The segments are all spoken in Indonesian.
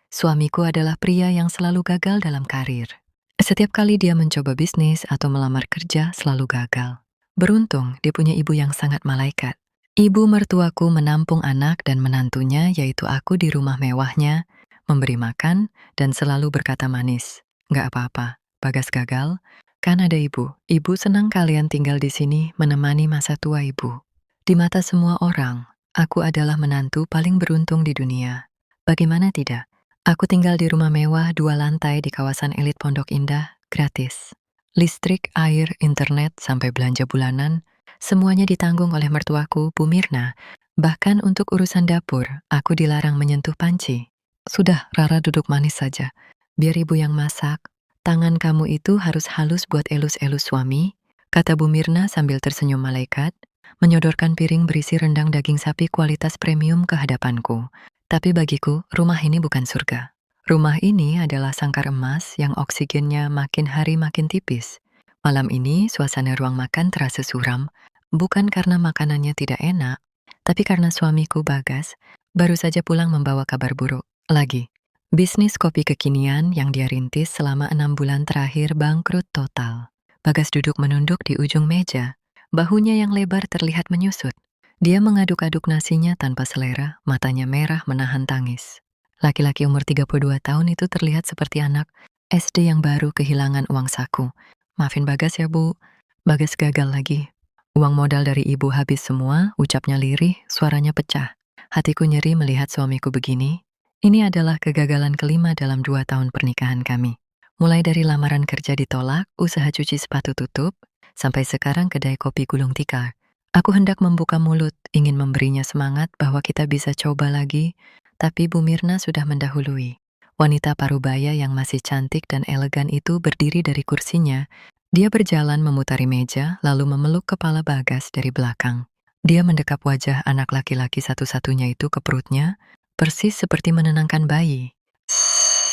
Suamiku adalah pria yang selalu gagal dalam karir. Setiap kali dia mencoba bisnis atau melamar kerja, selalu gagal. Beruntung, dia punya ibu yang sangat malaikat. Ibu mertuaku menampung anak dan menantunya, yaitu aku di rumah mewahnya, memberi makan, dan selalu berkata manis. Nggak apa-apa, Bagas gagal, kan ada ibu. Ibu senang kalian tinggal di sini menemani masa tua ibu. Di mata semua orang, aku adalah menantu paling beruntung di dunia. Bagaimana tidak? Aku tinggal di rumah mewah 2 lantai di kawasan elit Pondok Indah, gratis. Listrik, air, internet, sampai belanja bulanan, semuanya ditanggung oleh mertuaku, Bu Mirna. Bahkan untuk urusan dapur, aku dilarang menyentuh panci. Sudah, Rara duduk manis saja. Biar ibu yang masak. Tangan kamu itu harus halus buat elus-elus suami, kata Bu Mirna sambil tersenyum malaikat, menyodorkan piring berisi rendang daging sapi kualitas premium ke hadapanku. Tapi bagiku, rumah ini bukan surga. Rumah ini adalah sangkar emas yang oksigennya makin hari makin tipis. Malam ini, suasana ruang makan terasa suram, bukan karena makanannya tidak enak, tapi karena suamiku Bagas baru saja pulang membawa kabar buruk. Lagi, bisnis kopi kekinian yang dia rintis selama 6 bulan terakhir bangkrut total. Bagas duduk menunduk di ujung meja, bahunya yang lebar terlihat menyusut. Dia mengaduk-aduk nasinya tanpa selera, matanya merah menahan tangis. Laki-laki umur 32 tahun itu terlihat seperti anak SD yang baru kehilangan uang saku. Maafin Bagas ya, Bu. Bagas gagal lagi. Uang modal dari ibu habis semua, ucapnya lirih, suaranya pecah. Hatiku nyeri melihat suamiku begini. Ini adalah kegagalan kelima dalam 2 tahun pernikahan kami. Mulai dari lamaran kerja ditolak, usaha cuci sepatu tutup, sampai sekarang kedai kopi gulung tikar. Aku hendak membuka mulut, ingin memberinya semangat bahwa kita bisa coba lagi, tapi Bu Mirna sudah mendahului. Wanita parubaya yang masih cantik dan elegan itu berdiri dari kursinya. Dia berjalan memutari meja, lalu memeluk kepala Bagas dari belakang. Dia mendekap wajah anak laki-laki satu-satunya itu ke perutnya, persis seperti menenangkan bayi.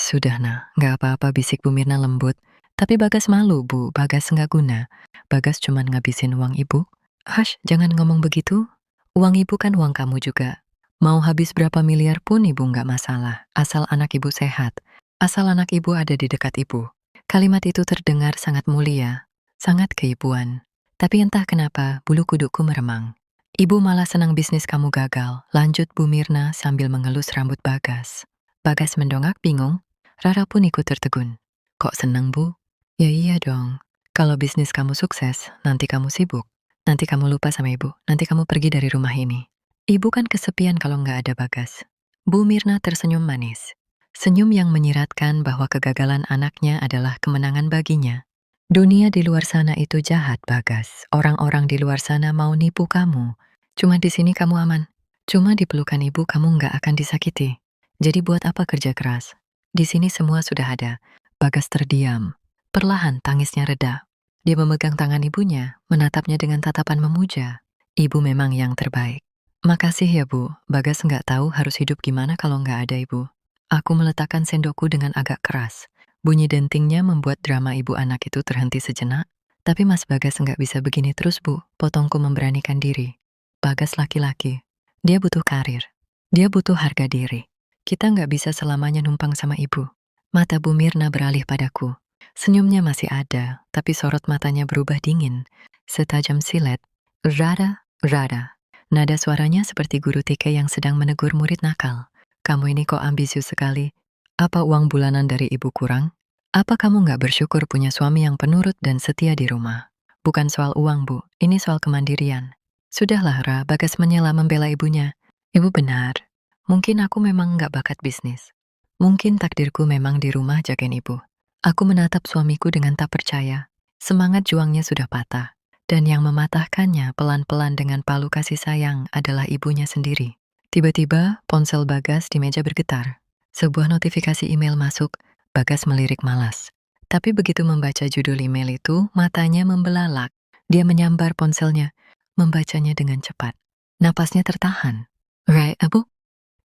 Sudah nah, nggak apa-apa bisik Bu Mirna lembut. Tapi Bagas malu, Bu, Bagas nggak guna. Bagas cuman ngabisin uang ibu. Hush, jangan ngomong begitu. Uang ibu kan uang kamu juga. Mau habis berapa miliar pun ibu nggak masalah, asal anak ibu sehat. Asal anak ibu ada di dekat ibu. Kalimat itu terdengar sangat mulia, sangat keibuan. Tapi entah kenapa, bulu kudukku meremang. Ibu malah senang bisnis kamu gagal, lanjut Bu Mirna sambil mengelus rambut Bagas. Bagas mendongak bingung, Rara pun ikut tertegun. Kok senang, Bu? Ya iya dong. Kalau bisnis kamu sukses, nanti kamu sibuk. Nanti kamu lupa sama ibu, nanti kamu pergi dari rumah ini. Ibu kan kesepian kalau nggak ada Bagas. Bu Mirna tersenyum manis. Senyum yang menyiratkan bahwa kegagalan anaknya adalah kemenangan baginya. Dunia di luar sana itu jahat, Bagas. Orang-orang di luar sana mau nipu kamu. Cuma di sini kamu aman. Cuma di pelukan ibu kamu nggak akan disakiti. Jadi buat apa kerja keras? Di sini semua sudah ada. Bagas terdiam. Perlahan tangisnya reda. Dia memegang tangan ibunya, menatapnya dengan tatapan memuja. Ibu memang yang terbaik. Makasih ya, Bu. Bagas nggak tahu harus hidup gimana kalau nggak ada ibu. Aku meletakkan sendokku dengan agak keras. Bunyi dentingnya membuat drama ibu anak itu terhenti sejenak. Tapi Mas Bagas nggak bisa begini terus, Bu. Potongku memberanikan diri. Bagas laki-laki. Dia butuh karir. Dia butuh harga diri. Kita nggak bisa selamanya numpang sama ibu. Mata Bu Mirna beralih padaku. Senyumnya masih ada, tapi sorot matanya berubah dingin, setajam silet. Rara, Rara. Nada suaranya seperti guru TK yang sedang menegur murid nakal. Kamu ini kok ambisius sekali. Apa uang bulanan dari ibu kurang? Apa kamu nggak bersyukur punya suami yang penurut dan setia di rumah? Bukan soal uang, Bu. Ini soal kemandirian. Sudahlah, Ra. Bagas menyela membela ibunya. Ibu benar. Mungkin aku memang nggak bakat bisnis. Mungkin takdirku memang di rumah jagain ibu. Aku menatap suamiku dengan tak percaya. Semangat juangnya sudah patah. Dan yang mematahkannya pelan-pelan dengan palu kasih sayang adalah ibunya sendiri. Tiba-tiba, ponsel Bagas di meja bergetar. Sebuah notifikasi email masuk, Bagas melirik malas. Tapi begitu membaca judul email itu, matanya membelalak. Dia menyambar ponselnya, membacanya dengan cepat. Napasnya tertahan. Right, Abu?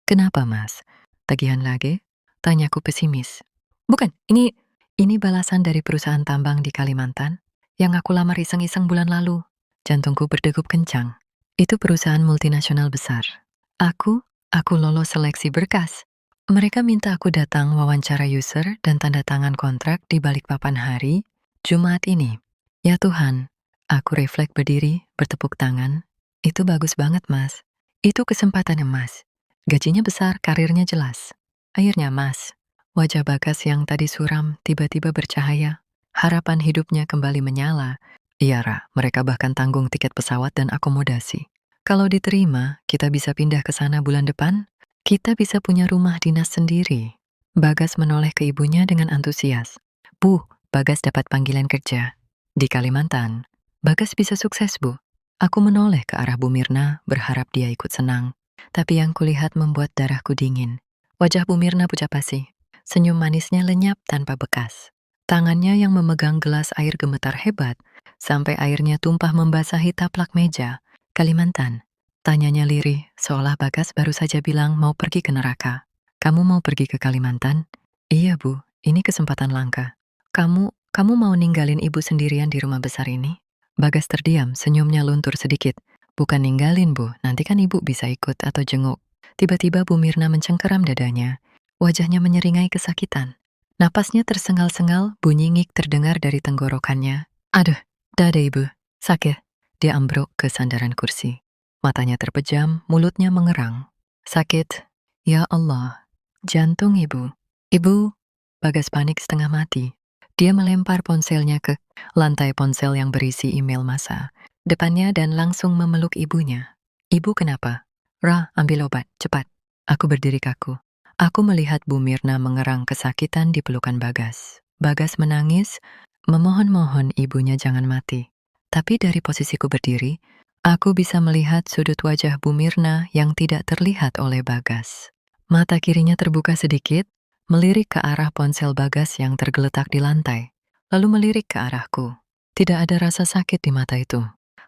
Kenapa, Mas? Tagihan lagi? Tanyaku pesimis. Bukan, ini balasan dari perusahaan tambang di Kalimantan yang aku lamar iseng-iseng bulan lalu. Jantungku berdegup kencang. Itu perusahaan multinasional besar. Aku lolos seleksi berkas. Mereka minta aku datang wawancara user dan tanda tangan kontrak di Balikpapan hari Jumat ini. Ya Tuhan, aku refleks berdiri, bertepuk tangan. Itu bagus banget, Mas. Itu kesempatan emas. Gajinya besar, karirnya jelas. Akhirnya, Mas, wajah Bagas yang tadi suram tiba-tiba bercahaya. Harapan hidupnya kembali menyala. Iya, Ra, mereka bahkan tanggung tiket pesawat dan akomodasi. Kalau diterima, kita bisa pindah ke sana bulan depan. Kita bisa punya rumah dinas sendiri. Bagas menoleh ke ibunya dengan antusias. Bu, Bagas dapat panggilan kerja. Di Kalimantan. Bagas bisa sukses, Bu. Aku menoleh ke arah Bu Mirna, berharap dia ikut senang. Tapi yang kulihat membuat darahku dingin. Wajah Bu Mirna pucat pasi. Senyum manisnya lenyap tanpa bekas. Tangannya yang memegang gelas air gemetar hebat, sampai airnya tumpah membasahi taplak meja. Kalimantan. Tanyanya lirih, seolah Bagas baru saja bilang mau pergi ke neraka. Kamu mau pergi ke Kalimantan? Iya, Bu, ini kesempatan langka. Kamu mau ninggalin ibu sendirian di rumah besar ini? Bagas terdiam, senyumnya luntur sedikit. Bukan ninggalin, Bu, nanti kan ibu bisa ikut atau jenguk. Tiba-tiba Bu Mirna mencengkeram dadanya. Wajahnya menyeringai kesakitan. Napasnya tersengal-sengal, bunyi ngik terdengar dari tenggorokannya. Aduh, dada ibu, sakit. Dia ambruk ke sandaran kursi. Matanya terpejam, mulutnya mengerang. Sakit. Ya Allah. Jantung ibu. Ibu. Bagas panik setengah mati. Dia melempar ponselnya ke lantai ponsel yang berisi email massa depannya dan langsung memeluk ibunya. Ibu kenapa? Ra, ambil obat, cepat. Aku berdiri kaku. Aku melihat Bu Mirna mengerang kesakitan di pelukan Bagas. Bagas menangis, memohon-mohon ibunya jangan mati. Tapi dari posisiku berdiri, aku bisa melihat sudut wajah Bu Mirna yang tidak terlihat oleh Bagas. Mata kirinya terbuka sedikit, melirik ke arah ponsel Bagas yang tergeletak di lantai, lalu melirik ke arahku. Tidak ada rasa sakit di mata itu,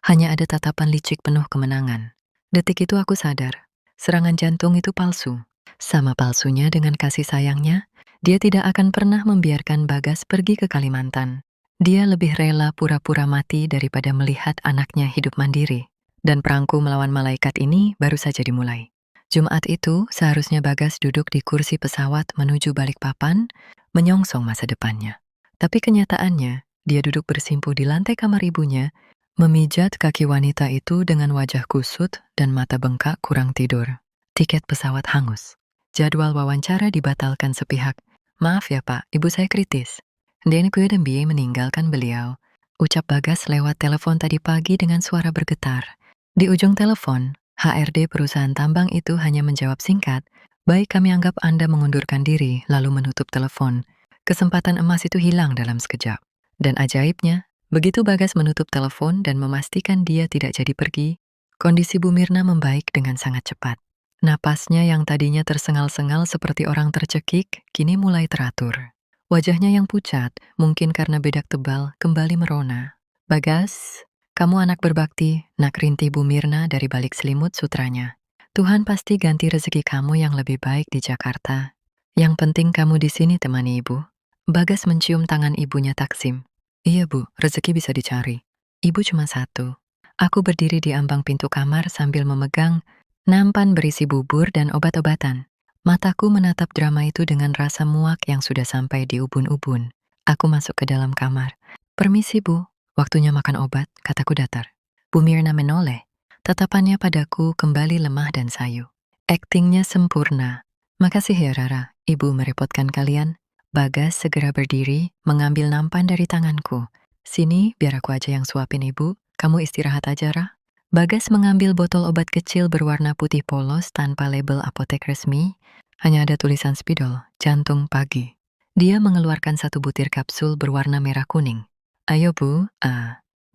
hanya ada tatapan licik penuh kemenangan. Detik itu aku sadar, serangan jantung itu palsu. Sama palsunya dengan kasih sayangnya, dia tidak akan pernah membiarkan Bagas pergi ke Kalimantan. Dia lebih rela pura-pura mati daripada melihat anaknya hidup mandiri. Dan perangku melawan malaikat ini baru saja dimulai. Jumat itu, seharusnya Bagas duduk di kursi pesawat menuju Balikpapan, menyongsong masa depannya. Tapi kenyataannya, dia duduk bersimpuh di lantai kamar ibunya, memijat kaki wanita itu dengan wajah kusut dan mata bengkak kurang tidur. Tiket pesawat hangus. Jadwal wawancara dibatalkan sepihak. Maaf ya Pak, ibu saya kritis. Dan Biye meninggalkan beliau. Ucap Bagas lewat telepon tadi pagi dengan suara bergetar. Di ujung telepon, HRD perusahaan tambang itu hanya menjawab singkat, baik kami anggap Anda mengundurkan diri lalu menutup telepon. Kesempatan emas itu hilang dalam sekejap. Dan ajaibnya, begitu Bagas menutup telepon dan memastikan dia tidak jadi pergi, kondisi Bu Mirna membaik dengan sangat cepat. Napasnya yang tadinya tersengal-sengal seperti orang tercekik, kini mulai teratur. Wajahnya yang pucat, mungkin karena bedak tebal, kembali merona. Bagas, kamu anak berbakti, nak rintih Bu Mirna dari balik selimut sutranya. Tuhan pasti ganti rezeki kamu yang lebih baik di Jakarta. Yang penting kamu di sini temani ibu. Bagas mencium tangan ibunya Taksim. Iya Bu, rezeki bisa dicari. Ibu cuma satu. Aku berdiri di ambang pintu kamar sambil memegang nampan berisi bubur dan obat-obatan. Mataku menatap drama itu dengan rasa muak yang sudah sampai di ubun-ubun. Aku masuk ke dalam kamar. Permisi Bu, waktunya makan obat, kataku datar. Bu Mirna menoleh. Tatapannya padaku kembali lemah dan sayu. Aktingnya sempurna. Makasih ya Rara, Ibu merepotkan kalian. Bagas segera berdiri, mengambil nampan dari tanganku. Sini, biar aku aja yang suapin Ibu. Kamu istirahat aja, Ra. Bagas mengambil botol obat kecil berwarna putih polos tanpa label apotek resmi. Hanya ada tulisan spidol, jantung pagi. Dia mengeluarkan satu butir kapsul berwarna merah kuning. Ayo Bu,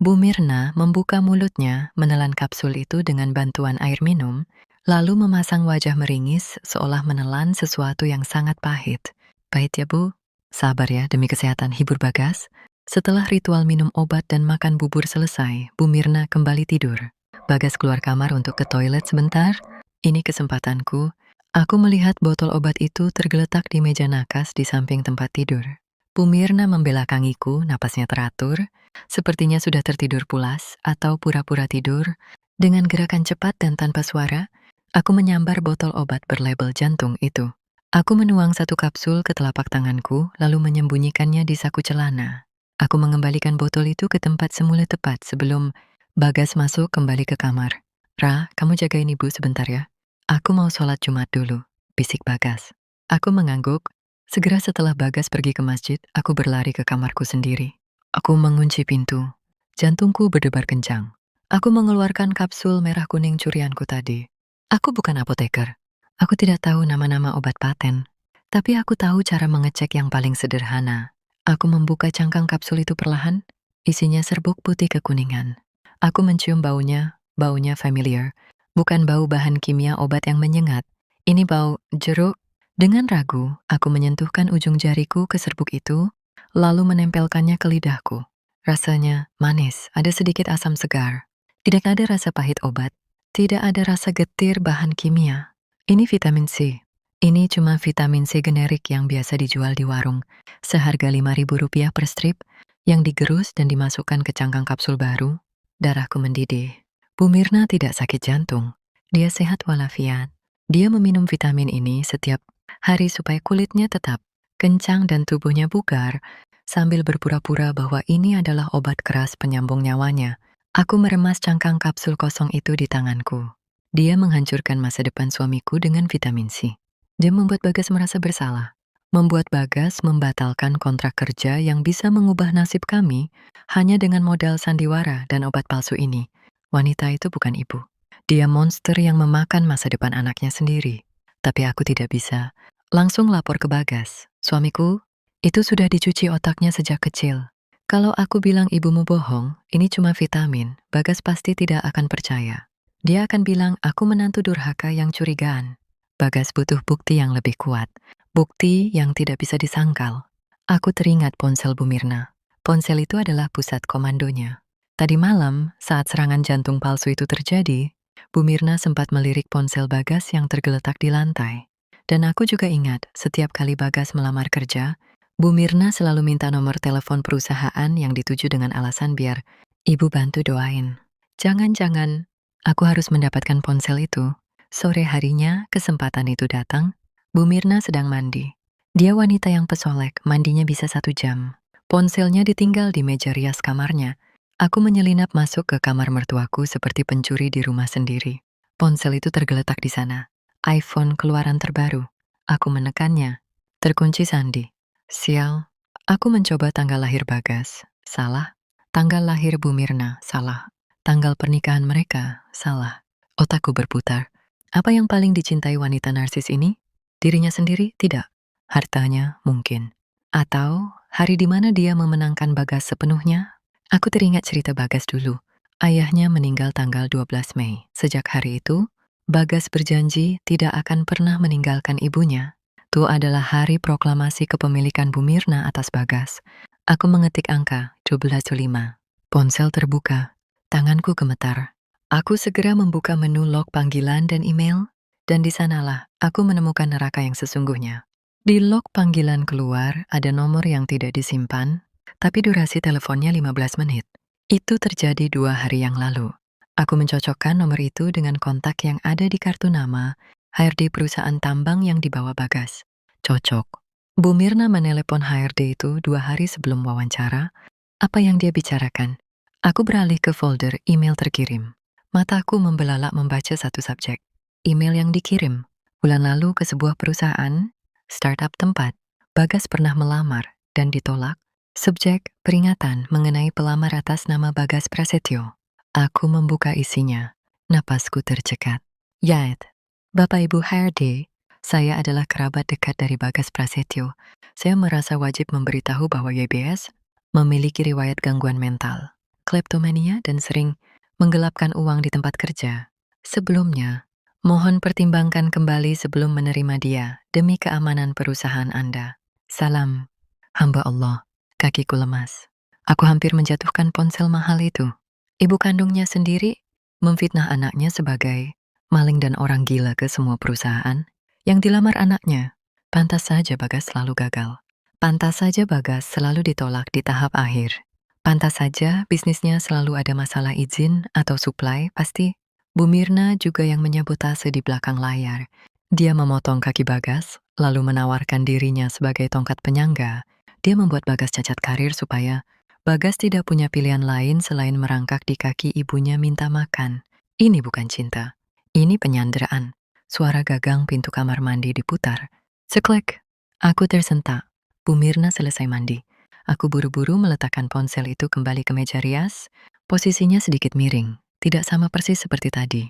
Bu Mirna membuka mulutnya menelan kapsul itu dengan bantuan air minum, lalu memasang wajah meringis seolah menelan sesuatu yang sangat pahit. Pahit ya Bu? Sabar ya demi kesehatan, hibur Bagas. Setelah ritual minum obat dan makan bubur selesai, Bu Mirna kembali tidur. Bagas keluar kamar untuk ke toilet sebentar. Ini kesempatanku. Aku melihat botol obat itu tergeletak di meja nakas di samping tempat tidur. Bu Mirna membelakangiku, napasnya teratur, sepertinya sudah tertidur pulas atau pura-pura tidur. Dengan gerakan cepat dan tanpa suara, aku menyambar botol obat berlabel jantung itu. Aku menuang satu kapsul ke telapak tanganku, lalu menyembunyikannya di saku celana. Aku mengembalikan botol itu ke tempat semula tepat sebelum Bagas masuk kembali ke kamar. Ra, kamu jagain ibu sebentar ya. Aku mau sholat Jumat dulu, bisik Bagas. Aku mengangguk. Segera setelah Bagas pergi ke masjid, aku berlari ke kamarku sendiri. Aku mengunci pintu. Jantungku berdebar kencang. Aku mengeluarkan kapsul merah kuning curianku tadi. Aku bukan apoteker. Aku tidak tahu nama-nama obat paten, tapi aku tahu cara mengecek yang paling sederhana. Aku membuka cangkang kapsul itu perlahan, isinya serbuk putih kekuningan. Aku mencium baunya familiar, bukan bau bahan kimia obat yang menyengat. Ini bau jeruk. Dengan ragu, aku menyentuhkan ujung jariku ke serbuk itu, lalu menempelkannya ke lidahku. Rasanya manis, ada sedikit asam segar. Tidak ada rasa pahit obat, tidak ada rasa getir bahan kimia. Ini vitamin C. Ini cuma vitamin C generik yang biasa dijual di warung, seharga Rp5.000 per strip, yang digerus dan dimasukkan ke cangkang kapsul baru. Darahku mendidih. Bu Mirna tidak sakit jantung. Dia sehat walafiat. Dia meminum vitamin ini setiap hari supaya kulitnya tetap kencang dan tubuhnya bugar, sambil berpura-pura bahwa ini adalah obat keras penyambung nyawanya. Aku meremas cangkang kapsul kosong itu di tanganku. Dia menghancurkan masa depan suamiku dengan vitamin C. Dia membuat Bagas merasa bersalah. Membuat Bagas membatalkan kontrak kerja yang bisa mengubah nasib kami hanya dengan modal sandiwara dan obat palsu ini. Wanita itu bukan ibu. Dia monster yang memakan masa depan anaknya sendiri. Tapi aku tidak bisa. Langsung lapor ke Bagas. Suamiku, itu sudah dicuci otaknya sejak kecil. Kalau aku bilang ibumu bohong, ini cuma vitamin, Bagas pasti tidak akan percaya. Dia akan bilang aku menantu durhaka yang curigaan. Bagas butuh bukti yang lebih kuat. Bukti yang tidak bisa disangkal. Aku teringat ponsel Bu Mirna. Ponsel itu adalah pusat komandonya. Tadi malam, saat serangan jantung palsu itu terjadi, Bu Mirna sempat melirik ponsel Bagas yang tergeletak di lantai. Dan aku juga ingat, setiap kali Bagas melamar kerja, Bu Mirna selalu minta nomor telepon perusahaan yang dituju dengan alasan biar ibu bantu doain. Jangan-jangan aku harus mendapatkan ponsel itu. Sore harinya, kesempatan itu datang. Bu Mirna sedang mandi. Dia wanita yang pesolek, mandinya bisa 1 jam. Ponselnya ditinggal di meja rias kamarnya. Aku menyelinap masuk ke kamar mertuaku seperti pencuri di rumah sendiri. Ponsel itu tergeletak di sana. iPhone keluaran terbaru. Aku menekannya. Terkunci sandi. Sial. Aku mencoba tanggal lahir Bagas. Salah. Tanggal lahir Bu Mirna. Salah. Tanggal pernikahan mereka. Salah. Otakku berputar. Apa yang paling dicintai wanita narsis ini? Dirinya sendiri? Tidak. Hartanya? Mungkin. Atau hari di mana dia memenangkan Bagas sepenuhnya? Aku teringat cerita Bagas dulu. Ayahnya meninggal tanggal 12 Mei. Sejak hari itu, Bagas berjanji tidak akan pernah meninggalkan ibunya. Itu adalah hari proklamasi kepemilikan Bu Mirna atas Bagas. Aku mengetik angka 12.5. Ponsel terbuka. Tanganku gemetar. Aku segera membuka menu log panggilan dan email, dan di sanalah aku menemukan neraka yang sesungguhnya. Di log panggilan keluar ada nomor yang tidak disimpan, tapi durasi teleponnya 15 menit. Itu terjadi 2 hari yang lalu. Aku mencocokkan nomor itu dengan kontak yang ada di kartu nama HRD perusahaan tambang yang dibawa Bagas. Cocok. Bu Mirna menelepon HRD itu 2 hari sebelum wawancara. Apa yang dia bicarakan? Aku beralih ke folder email terkirim. Mataku membelalak membaca satu subjek. Email yang dikirim. Bulan lalu ke sebuah perusahaan, startup tempat. Bagas pernah melamar dan ditolak. Subjek, peringatan mengenai pelamar atas nama Bagas Prasetyo. Aku membuka isinya. Napasku tercekat. Yait, Bapak Ibu HRD, saya adalah kerabat dekat dari Bagas Prasetyo. Saya merasa wajib memberitahu bahwa YBS memiliki riwayat gangguan mental, kleptomania dan sering menggelapkan uang di tempat kerja. Sebelumnya, mohon pertimbangkan kembali sebelum menerima dia demi keamanan perusahaan Anda. Salam, hamba Allah. Kakiku lemas. Aku hampir menjatuhkan ponsel mahal itu. Ibu kandungnya sendiri memfitnah anaknya sebagai maling dan orang gila ke semua perusahaan. Yang dilamar anaknya, pantas saja Bagas selalu gagal. Pantas saja Bagas selalu ditolak di tahap akhir. Pantas saja bisnisnya selalu ada masalah izin atau supply, pasti Bu Mirna juga yang menyabotase di belakang layar. Dia memotong kaki Bagas, lalu menawarkan dirinya sebagai tongkat penyangga. Dia membuat Bagas cacat karir supaya Bagas tidak punya pilihan lain selain merangkak di kaki ibunya minta makan. Ini bukan cinta. Ini penyanderaan. Suara gagang pintu kamar mandi diputar. Seklek. Aku tersentak. Bu Mirna selesai mandi. Aku buru-buru meletakkan ponsel itu kembali ke meja rias. Posisinya sedikit miring. Tidak sama persis seperti tadi.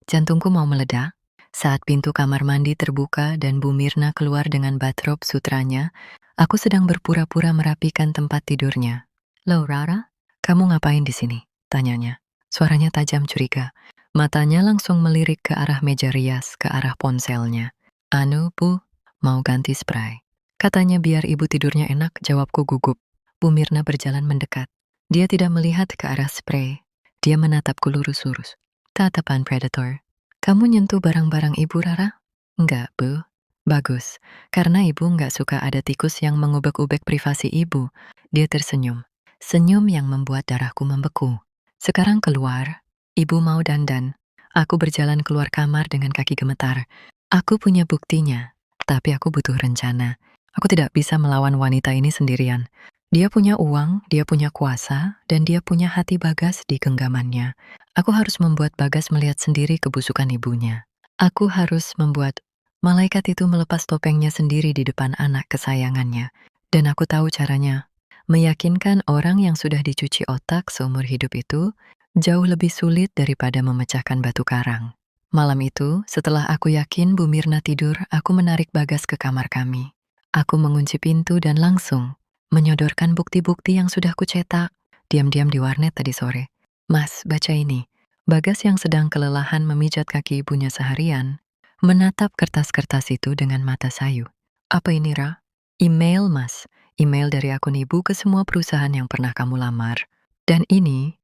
Jantungku mau meledak saat pintu kamar mandi terbuka dan Bu Mirna keluar dengan bathrobe sutranya. Aku sedang berpura-pura merapikan tempat tidurnya. "Loh, Rara, kamu ngapain di sini?" tanyanya. Suaranya tajam curiga. Matanya langsung melirik ke arah meja rias, ke arah ponselnya. "Anu, Bu, mau ganti spray." Katanya biar ibu tidurnya enak, jawabku gugup. Bu Mirna berjalan mendekat. Dia tidak melihat ke arah spray. Dia menatapku lurus-lurus. Tatapan predator. "Kamu nyentuh barang-barang ibu, Rara?" "Enggak, Bu." "Bagus, karena ibu enggak suka ada tikus yang mengubek-ubek privasi ibu." Dia tersenyum. Senyum yang membuat darahku membeku. "Sekarang keluar. Ibu mau dandan." Aku berjalan keluar kamar dengan kaki gemetar. Aku punya buktinya, tapi aku butuh rencana. Aku tidak bisa melawan wanita ini sendirian. Dia punya uang, dia punya kuasa, dan dia punya hati Bagas di genggamannya. Aku harus membuat Bagas melihat sendiri kebusukan ibunya. Aku harus membuat malaikat itu melepas topengnya sendiri di depan anak kesayangannya. Dan aku tahu caranya. Meyakinkan orang yang sudah dicuci otak seumur hidup itu jauh lebih sulit daripada memecahkan batu karang. Malam itu, setelah aku yakin Bu Mirna tidur, aku menarik Bagas ke kamar kami. Aku mengunci pintu dan langsung menyodorkan bukti-bukti yang sudah kucetak diam-diam di warnet tadi sore. "Mas, baca ini." Bagas yang sedang kelelahan memijat kaki ibunya seharian, menatap kertas-kertas itu dengan mata sayu. "Apa ini, Ra?" "Email, Mas. Email dari akun ibu ke semua perusahaan yang pernah kamu lamar. Dan ini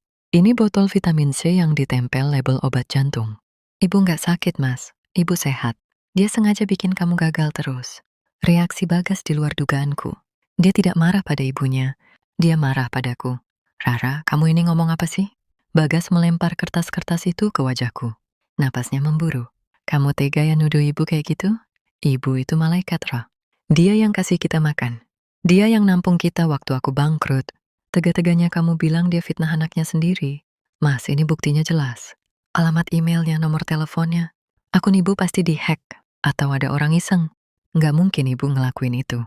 botol vitamin C yang ditempel label obat jantung. Ibu nggak sakit, Mas. Ibu sehat. Dia sengaja bikin kamu gagal terus." Reaksi Bagas di luar dugaanku. Dia tidak marah pada ibunya. Dia marah padaku. "Rara, kamu ini ngomong apa sih?" Bagas melempar kertas-kertas itu ke wajahku. Napasnya memburu. "Kamu tega ya nuduh ibu kayak gitu? Ibu itu malaikat, Ra. Dia yang kasih kita makan. Dia yang nampung kita waktu aku bangkrut. Tega-teganya kamu bilang dia fitnah anaknya sendiri. Mas, ini buktinya jelas. Alamat emailnya, nomor teleponnya. Akun ibu pasti dihack. Atau ada orang iseng. Nggak mungkin ibu ngelakuin itu.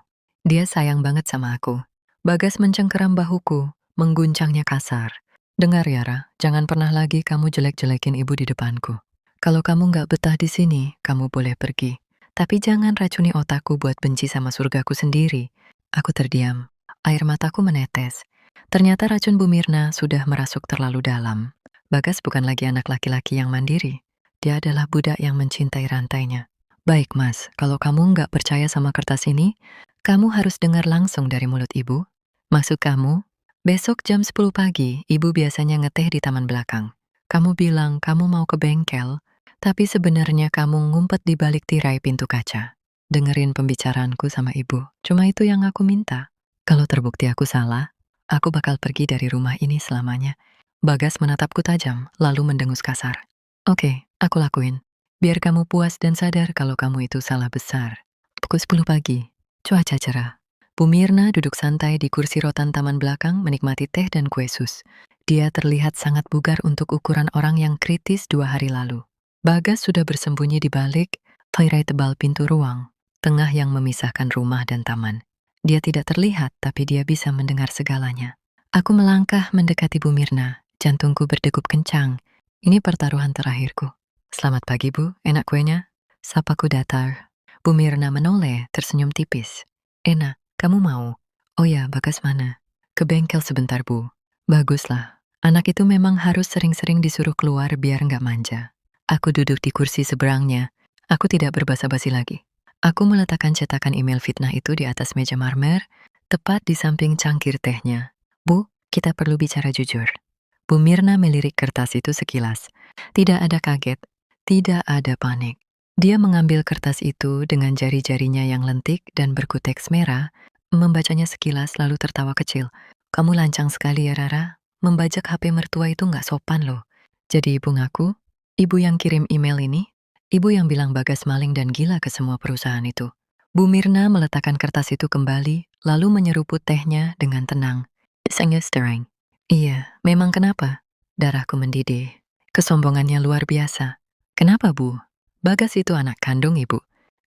Dia sayang banget sama aku." Bagas mencengkeram bahuku, mengguncangnya kasar. "Dengar ya, Ra, jangan pernah lagi kamu jelek-jelekin ibu di depanku. Kalau kamu nggak betah di sini, kamu boleh pergi. Tapi jangan racuni otakku buat benci sama surgaku sendiri." Aku terdiam. Air mataku menetes. Ternyata racun Bu Mirna sudah merasuk terlalu dalam. Bagas bukan lagi anak laki-laki yang mandiri. Dia adalah budak yang mencintai rantainya. "Baik, Mas, kalau kamu nggak percaya sama kertas ini, kamu harus dengar langsung dari mulut ibu." "Maksud kamu?" "Besok jam 10 pagi, ibu biasanya ngeteh di taman belakang. Kamu bilang kamu mau ke bengkel, tapi sebenarnya kamu ngumpet di balik tirai pintu kaca. Dengerin pembicaraanku sama ibu. Cuma itu yang aku minta. Kalau terbukti aku salah, aku bakal pergi dari rumah ini selamanya." Bagas menatapku tajam, lalu mendengus kasar. "Oke, aku lakuin. Biar kamu puas dan sadar kalau kamu itu salah besar." Pukul 10 pagi. Cuaca cerah. Bu Mirna duduk santai di kursi rotan taman belakang menikmati teh dan kue sus. Dia terlihat sangat bugar untuk ukuran orang yang kritis 2 hari lalu. Bagas sudah bersembunyi di balik tirai tebal pintu ruang, tengah yang memisahkan rumah dan taman. Dia tidak terlihat, tapi dia bisa mendengar segalanya. Aku melangkah mendekati Bu Mirna. Jantungku berdegup kencang. Ini pertaruhan terakhirku. "Selamat pagi, Bu. Enak kuenya?" Sapaku datar. Bu Mirna menoleh, tersenyum tipis. "Enak, kamu mau?" "Oh ya, Bagas mana?" "Ke bengkel sebentar, Bu." "Baguslah. Anak itu memang harus sering-sering disuruh keluar biar nggak manja." Aku duduk di kursi seberangnya. Aku tidak berbasa-basi lagi. Aku meletakkan cetakan email fitnah itu di atas meja marmer, tepat di samping cangkir tehnya. "Bu, kita perlu bicara jujur." Bu Mirna melirik kertas itu sekilas. Tidak ada kaget, tidak ada panik. Dia mengambil kertas itu dengan jari-jarinya yang lentik dan berkuteks merah, membacanya sekilas lalu tertawa kecil. "Kamu lancang sekali ya, Rara. Membajak HP mertua itu nggak sopan loh." "Jadi ibu ngaku, ibu yang kirim email ini?" Ibu yang bilang Bagas maling dan gila ke semua perusahaan itu. Bu Mirna meletakkan kertas itu kembali, lalu menyeruput tehnya dengan tenang. Sangat stirring. Iya, memang kenapa? Darahku mendidih. Kesombongannya luar biasa. Kenapa, Bu? Bagas itu anak kandung Ibu.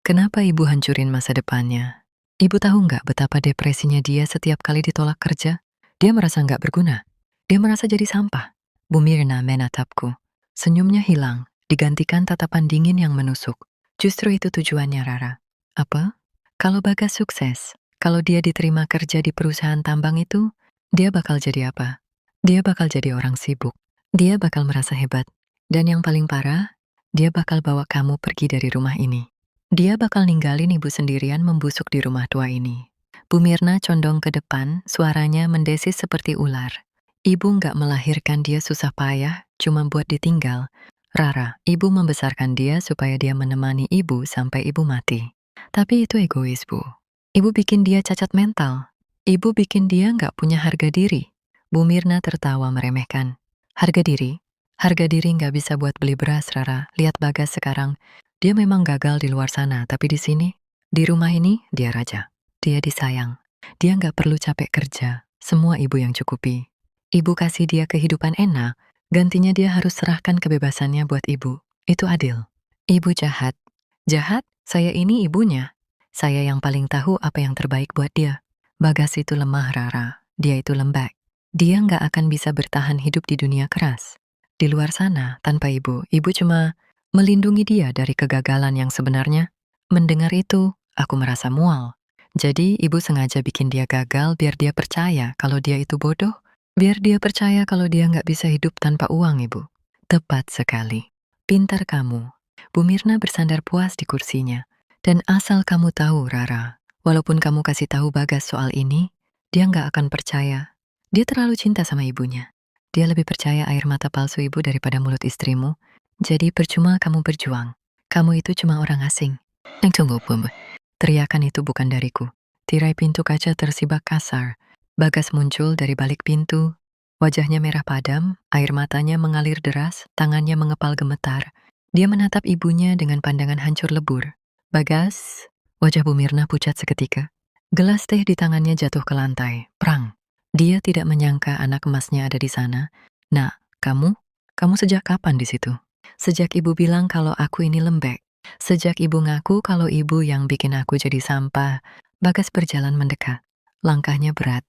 Kenapa Ibu hancurin masa depannya? Ibu tahu nggak betapa depresinya dia setiap kali ditolak kerja? Dia merasa nggak berguna. Dia merasa jadi sampah. Bu Mirna menatapku. Senyumnya hilang, digantikan tatapan dingin yang menusuk. Justru itu tujuannya, Rara. Apa? Kalau Bagas sukses, kalau dia diterima kerja di perusahaan tambang itu, dia bakal jadi apa? Dia bakal jadi orang sibuk. Dia bakal merasa hebat. Dan yang paling parah, dia bakal bawa kamu pergi dari rumah ini. Dia bakal ninggalin ibu sendirian membusuk di rumah tua ini. Bu Mirna condong ke depan, suaranya mendesis seperti ular. Ibu nggak melahirkan dia susah payah, cuma buat ditinggal. Rara, ibu membesarkan dia supaya dia menemani ibu sampai ibu mati. Tapi itu egois, Bu. Ibu bikin dia cacat mental. Ibu bikin dia nggak punya harga diri. Bu Mirna tertawa meremehkan. Harga diri? Harga diri nggak bisa buat beli beras, Rara. Lihat Bagas sekarang. Dia memang gagal di luar sana, tapi di sini, di rumah ini, dia raja. Dia disayang. Dia nggak perlu capek kerja. Semua ibu yang cukupi. Ibu kasih dia kehidupan enak, gantinya dia harus serahkan kebebasannya buat ibu. Itu adil. Ibu jahat. Jahat? Saya ini ibunya. Saya yang paling tahu apa yang terbaik buat dia. Bagas itu lemah, Rara. Dia itu lembek. Dia nggak akan bisa bertahan hidup di dunia keras. Di luar sana, tanpa ibu cuma melindungi dia dari kegagalan yang sebenarnya. Mendengar itu, aku merasa mual. Jadi ibu sengaja bikin dia gagal biar dia percaya kalau dia itu bodoh. Biar dia percaya kalau dia nggak bisa hidup tanpa uang, Ibu. Tepat sekali. Pintar kamu. Bu Mirna bersandar puas di kursinya. Dan asal kamu tahu, Rara, walaupun kamu kasih tahu Bagas soal ini, dia nggak akan percaya. Dia terlalu cinta sama ibunya. Dia lebih percaya air mata palsu ibu daripada mulut istrimu. Jadi percuma kamu berjuang. Kamu itu cuma orang asing. Tunggu, Bu. Teriakan itu bukan dariku. Tirai pintu kaca tersibak kasar. Bagas muncul dari balik pintu. Wajahnya merah padam, air matanya mengalir deras, tangannya mengepal gemetar. Dia menatap ibunya dengan pandangan hancur lebur. Bagas, wajah Bu Mirna pucat seketika. Gelas teh di tangannya jatuh ke lantai. Prang. Dia tidak menyangka anak emasnya ada di sana. Nak, kamu? Kamu sejak kapan di situ? Sejak ibu bilang kalau aku ini lembek. Sejak ibu ngaku kalau ibu yang bikin aku jadi sampah. Bagas berjalan mendekat. Langkahnya berat.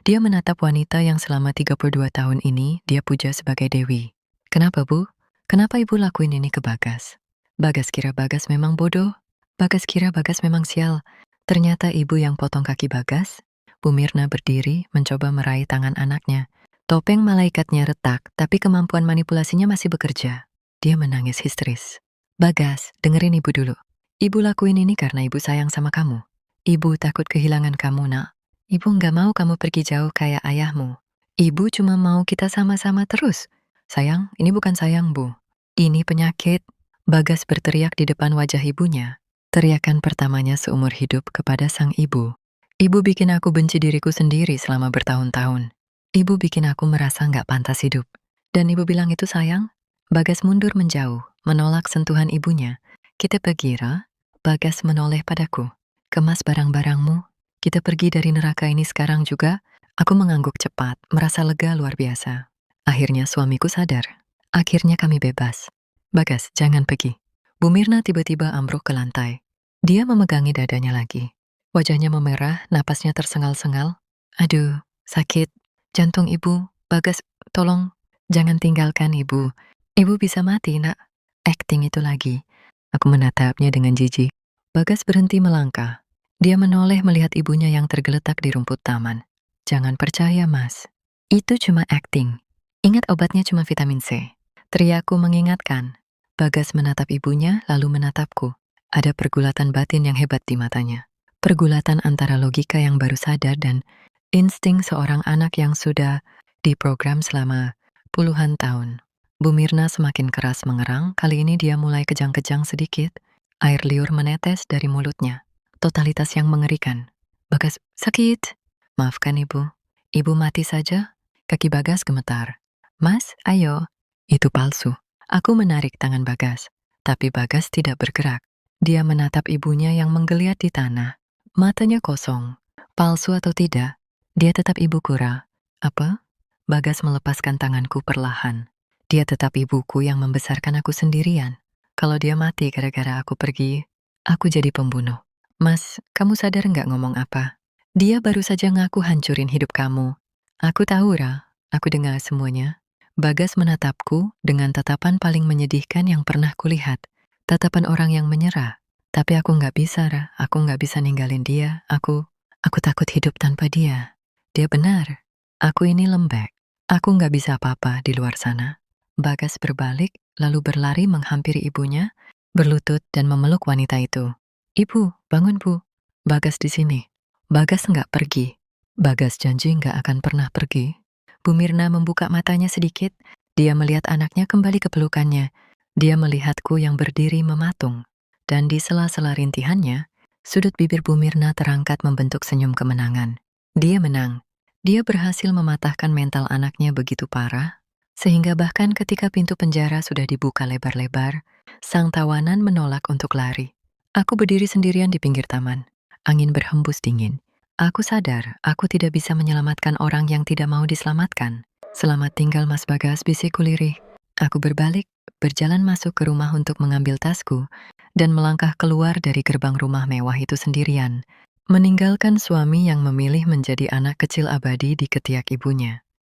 Dia menatap wanita yang selama 32 tahun ini dia puja sebagai dewi. Kenapa, Bu? Kenapa ibu lakuin ini ke Bagas? Bagas kira Bagas memang bodoh. Bagas kira Bagas memang sial. Ternyata ibu yang potong kaki Bagas. Bu Mirna berdiri mencoba meraih tangan anaknya. Topeng malaikatnya retak, tapi kemampuan manipulasinya masih bekerja. Dia menangis histeris. Bagas, dengerin ibu dulu. Ibu lakuin ini karena ibu sayang sama kamu. Ibu takut kehilangan kamu, Nak. Ibu nggak mau kamu pergi jauh kayak ayahmu. Ibu cuma mau kita sama-sama terus. Sayang, ini bukan sayang, Bu. Ini penyakit. Bagas berteriak di depan wajah ibunya. Teriakan pertamanya seumur hidup kepada sang ibu. Ibu bikin aku benci diriku sendiri selama bertahun-tahun. Ibu bikin aku merasa nggak pantas hidup. Dan ibu bilang itu sayang? Bagas mundur menjauh, menolak sentuhan ibunya. Kita pergi, Ra. Bagas menoleh padaku. Kemas barang-barangmu. Kita pergi dari neraka ini sekarang juga. Aku mengangguk cepat, merasa lega luar biasa. Akhirnya suamiku sadar. Akhirnya kami bebas. Bagas, jangan pergi. Bu Mirna tiba-tiba ambruk ke lantai. Dia memegangi dadanya lagi. Wajahnya memerah, napasnya tersengal-sengal. Aduh, sakit. Jantung ibu. Bagas, tolong. Jangan tinggalkan ibu. Ibu bisa mati, Nak. Acting itu lagi. Aku menatapnya dengan jijik. Bagas berhenti melangkah. Dia menoleh melihat ibunya yang tergeletak di rumput taman. Jangan percaya, Mas. Itu cuma acting. Ingat obatnya cuma vitamin C. Teriakku mengingatkan. Bagas menatap ibunya lalu menatapku. Ada pergulatan batin yang hebat di matanya. Pergulatan antara logika yang baru sadar dan insting seorang anak yang sudah diprogram selama puluhan tahun. Bu Mirna semakin keras mengerang, kali ini dia mulai kejang-kejang sedikit. Air liur menetes dari mulutnya. Totalitas yang mengerikan. Bagas, sakit. Maafkan ibu. Ibu mati saja. Kaki Bagas gemetar. Mas, ayo. Itu palsu. Aku menarik tangan Bagas. Tapi Bagas tidak bergerak. Dia menatap ibunya yang menggeliat di tanah. Matanya kosong. Palsu atau tidak, dia tetap ibuku, Ra. Apa? Bagas melepaskan tanganku perlahan. Dia tetap ibuku yang membesarkan aku sendirian. Kalau dia mati gara-gara aku pergi, aku jadi pembunuh. Mas, kamu sadar nggak ngomong apa? Dia baru saja ngaku hancurin hidup kamu. Aku tahu, Ra. Aku dengar semuanya. Bagas menatapku dengan tatapan paling menyedihkan yang pernah kulihat. Tatapan orang yang menyerah. Tapi aku nggak bisa, Ra. Aku nggak bisa ninggalin dia. Aku takut hidup tanpa dia. Dia benar. Aku ini lembek. Aku nggak bisa apa-apa di luar sana. Bagas berbalik, lalu berlari menghampiri ibunya, berlutut dan memeluk wanita itu. Ibu, bangun bu. Bagas di sini. Bagas nggak pergi. Bagas janji nggak akan pernah pergi. Bu Mirna membuka matanya sedikit. Dia melihat anaknya kembali ke pelukannya. Dia melihatku yang berdiri mematung. Dan di sela-sela rintihannya, sudut bibir Bu Mirna terangkat membentuk senyum kemenangan. Dia menang. Dia berhasil mematahkan mental anaknya begitu parah, sehingga bahkan ketika pintu penjara sudah dibuka lebar-lebar, sang tawanan menolak untuk lari. Aku berdiri sendirian di pinggir taman. Angin berhembus dingin. Aku sadar, aku tidak bisa menyelamatkan orang yang tidak mau diselamatkan. Selamat tinggal Mas Bagas, bisikku lirih. Aku berbalik, berjalan masuk ke rumah untuk mengambil tasku, dan melangkah keluar dari gerbang rumah mewah itu sendirian, meninggalkan suami yang memilih menjadi anak kecil abadi di ketiak ibunya.